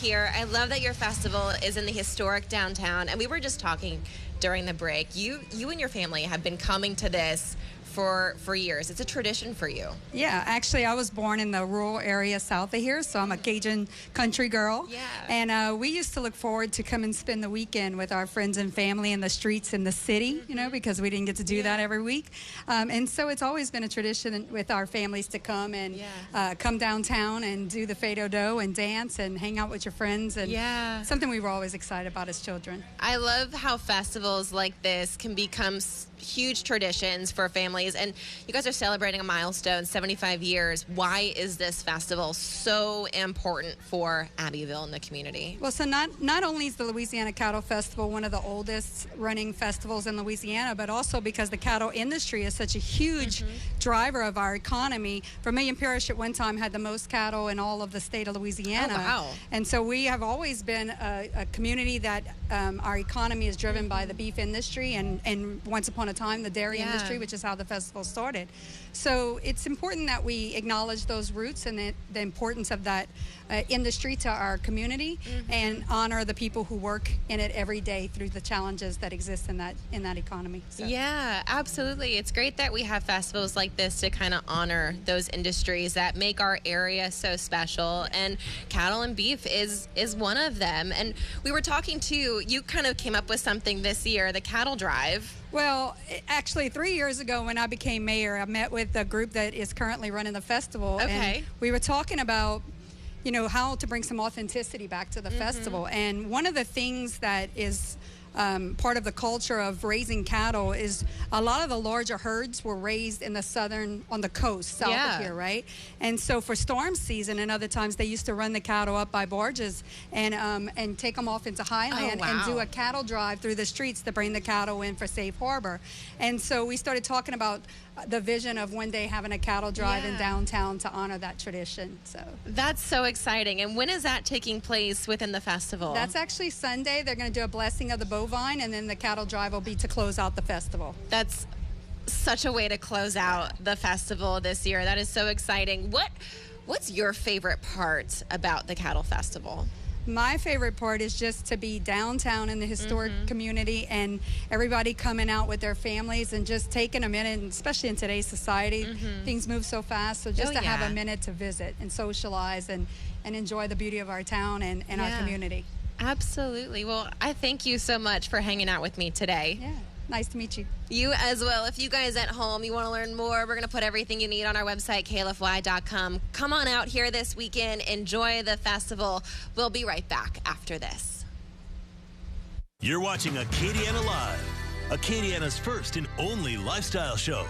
here. I love that your festival is in the historic downtown. And we were just talking during the break. You and your family have been coming to this for years. It's a tradition for you. Yeah, actually, I was born in the rural area south of here, so I'm a Cajun country girl. Yeah. And we used to look forward to come and spend the weekend with our friends and family in the streets in the city, you know, because we didn't get to do that every week. And so it's always been a tradition with our families to come and come downtown and do the Fado Do and dance and hang out with your friends. And something we were always excited about as children. I love how festivals like this can become huge traditions for families, and you guys are celebrating a milestone, 75 years. Why is this festival so important for Abbeville and the community? Well, so not only is the Louisiana Cattle Festival one of the oldest running festivals in Louisiana, but also because the cattle industry is such a huge driver of our economy. Vermilion Parish at one time had the most cattle in all of the state of Louisiana. Oh, wow. And so we have always been a community that our economy is driven by the beef industry and once upon a time the dairy industry, which is how the festival started. So it's important that we acknowledge those roots and the importance of that industry to our community and honor the people who work in it every day through the challenges that exist in that economy. So. Yeah, absolutely. It's great that we have festivals like this to kind of honor those industries that make our area so special, and cattle and beef is one of them. And we were talking too, you kind of came up with something this year, the cattle drive. Well, actually 3 years ago when I became mayor, I met with the group that is currently running the festival. Okay. And we were talking about, you know, how to bring some authenticity back to the festival. And one of the things that is part of the culture of raising cattle is a lot of the larger herds were raised in the on the coast, south of here, right? And so for storm season and other times, they used to run the cattle up by barges and take them off into highland and do a cattle drive through the streets to bring the cattle in for safe harbor. And so we started talking about the vision of one day having a cattle drive in downtown to honor that tradition. So that's so exciting. And when is that taking place within the festival? That's actually Sunday. They're going to do a blessing of the bovine, and then the cattle drive will be to close out the festival. That's such a way to close out the festival this year. That is so exciting. What's your favorite part about the cattle festival? My favorite part is just to be downtown in the historic community and everybody coming out with their families and just taking a minute, and especially in today's society, things move so fast. So just to have a minute to visit and socialize and enjoy the beauty of our town and our community. Absolutely. Well, I thank you so much for hanging out with me today. Yeah. Nice to meet you. You as well. If you guys at home, you want to learn more, we're going to put everything you need on our website, klfy.com. Come on out here this weekend. Enjoy the festival. We'll be right back after this. You're watching Acadiana Live, Acadiana's first and only lifestyle show.